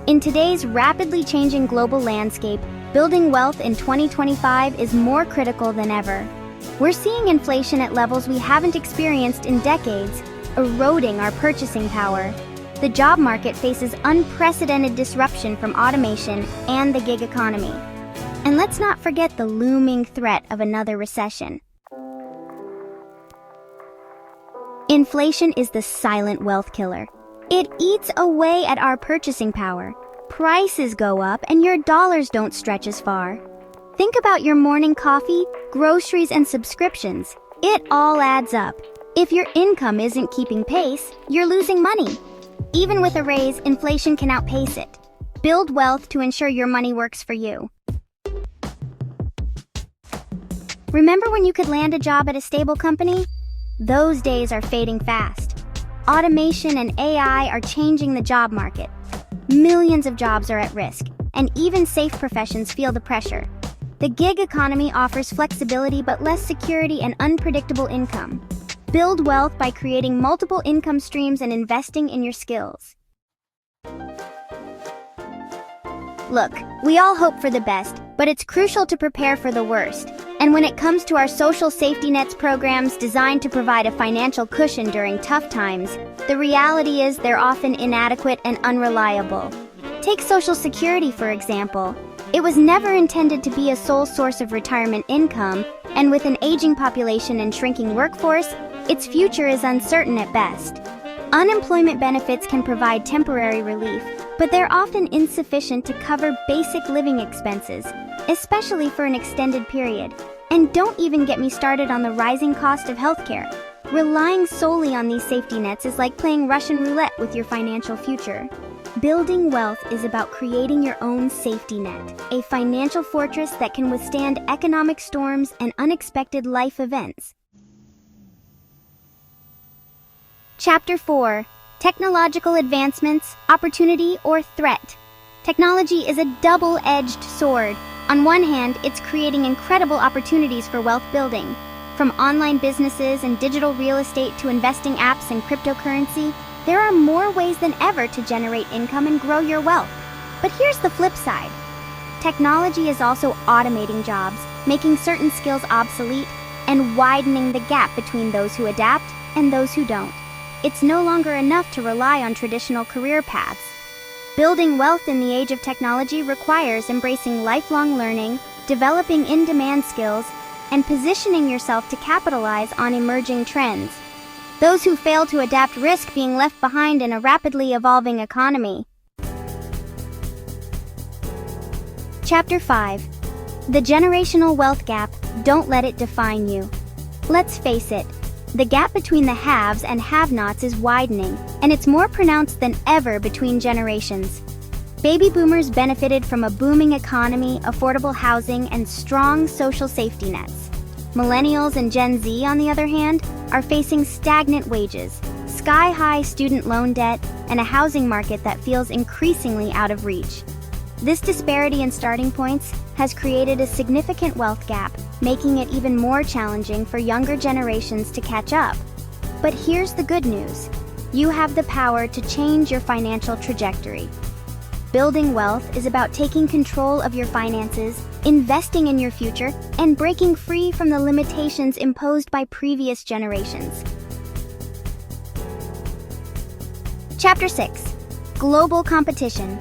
In today's rapidly changing global landscape, building wealth in 2025 is more critical than ever. We're seeing inflation at levels we haven't experienced in decades, eroding our purchasing power. The job market faces unprecedented disruption from automation and the gig economy. And let's not forget the looming threat of another recession. Inflation is the silent wealth killer. It eats away at our purchasing power. Prices go up and your dollars don't stretch as far. Think about your morning coffee, groceries, and subscriptions. It all adds up. If your income isn't keeping pace, you're losing money. Even with a raise, inflation can outpace it. Build wealth to ensure your money works for you. Remember when you could land a job at a stable company? Those days are fading fast. Automation and AI are changing the job market. Millions of jobs are at risk, and even safe professions feel the pressure. The gig economy offers flexibility but less security and unpredictable income. Build wealth by creating multiple income streams and investing in your skills. Look, we all hope for the best, but it's crucial to prepare for the worst. And when it comes to our social safety nets programs designed to provide a financial cushion during tough times, the reality is they're often inadequate and unreliable. Take Social Security, for example. It was never intended to be a sole source of retirement income, and with an aging population and shrinking workforce, its future is uncertain at best. Unemployment benefits can provide temporary relief, but they're often insufficient to cover basic living expenses, especially for an extended period. And don't even get me started on the rising cost of healthcare. Relying solely on these safety nets is like playing Russian roulette with your financial future. Building wealth is about creating your own safety net, a financial fortress that can withstand economic storms and unexpected life events. Chapter 4. Technological Advancements, Opportunity or Threat. Technology is a double-edged sword. On one hand, it's creating incredible opportunities for wealth building. From online businesses and digital real estate to investing apps and cryptocurrency, there are more ways than ever to generate income and grow your wealth. But here's the flip side. Technology is also automating jobs, making certain skills obsolete, and widening the gap between those who adapt and those who don't. It's no longer enough to rely on traditional career paths. Building wealth in the age of technology requires embracing lifelong learning, developing in-demand skills, and positioning yourself to capitalize on emerging trends. Those who fail to adapt risk being left behind in a rapidly evolving economy. Chapter 5. The generational wealth gap, don't let it define you. Let's face it, the gap between the haves and have-nots is widening, and it's more pronounced than ever between generations. Baby boomers benefited from a booming economy, affordable housing, and strong social safety nets. Millennials and Gen Z, on the other hand, are facing stagnant wages, sky-high student loan debt, and a housing market that feels increasingly out of reach. This disparity in starting points has created a significant wealth gap, making it even more challenging for younger generations to catch up. But here's the good news. You have the power to change your financial trajectory. Building wealth is about taking control of your finances, investing in your future, and breaking free from the limitations imposed by previous generations. Chapter 6. Global Competition.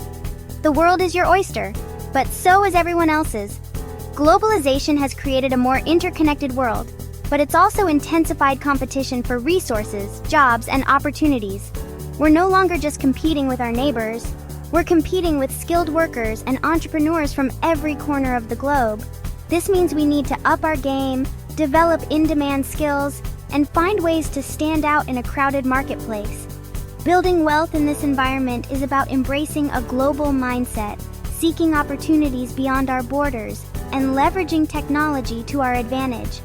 The world is your oyster, but so is everyone else's. Globalization has created a more interconnected world, but it's also intensified competition for resources, jobs, and opportunities. We're no longer just competing with our neighbors. We're competing with skilled workers and entrepreneurs from every corner of the globe. This means we need to up our game, develop in-demand skills, and find ways to stand out in a crowded marketplace. Building wealth in this environment is about embracing a global mindset, seeking opportunities beyond our borders, and leveraging technology to our advantage.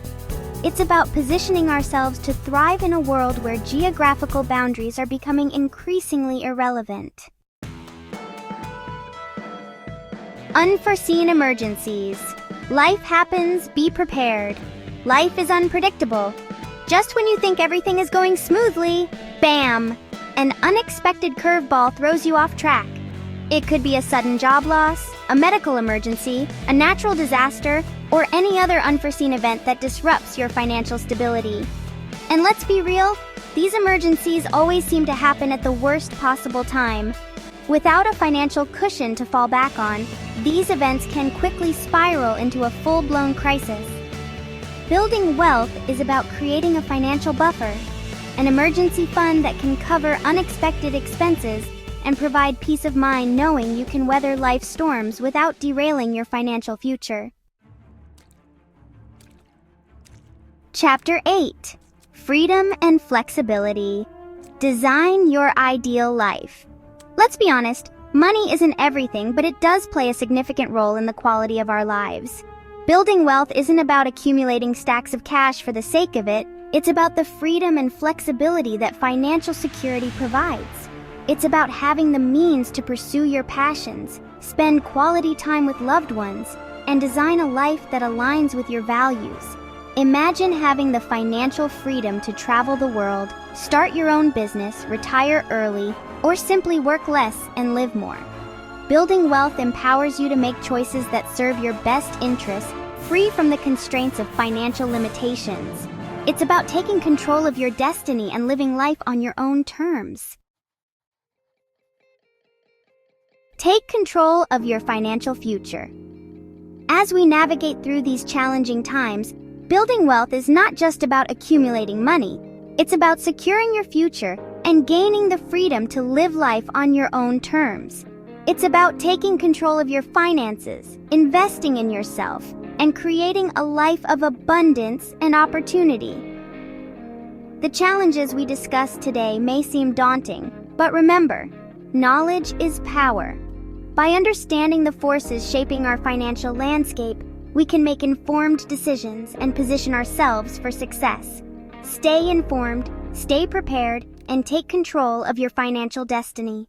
It's about positioning ourselves to thrive in a world where geographical boundaries are becoming increasingly irrelevant. Unforeseen emergencies. Life happens, be prepared. Life is unpredictable. Just when you think everything is going smoothly, bam! An unexpected curveball throws you off track. It could be a sudden job loss, a medical emergency, a natural disaster, or any other unforeseen event that disrupts your financial stability. And let's be real, these emergencies always seem to happen at the worst possible time. Without a financial cushion to fall back on, these events can quickly spiral into a full-blown crisis. Building wealth is about creating a financial buffer, an emergency fund that can cover unexpected expenses and provide peace of mind knowing you can weather life's storms without derailing your financial future. Chapter 8. Freedom and Flexibility. Design your ideal life. Let's be honest, money isn't everything, but it does play a significant role in the quality of our lives. Building wealth isn't about accumulating stacks of cash for the sake of it. It's about the freedom and flexibility that financial security provides. It's about having the means to pursue your passions, spend quality time with loved ones, and design a life that aligns with your values. Imagine having the financial freedom to travel the world, start your own business, retire early, or simply work less and live more. Building wealth empowers you to make choices that serve your best interests, free from the constraints of financial limitations. It's about taking control of your destiny and living life on your own terms. Take control of your financial future. As we navigate through these challenging times, building wealth is not just about accumulating money. It's about securing your future and gaining the freedom to live life on your own terms. It's about taking control of your finances, investing in yourself, and creating a life of abundance and opportunity. The challenges we discussed today may seem daunting, but remember, knowledge is power. By understanding the forces shaping our financial landscape, we can make informed decisions and position ourselves for success. Stay informed, stay prepared, and take control of your financial destiny.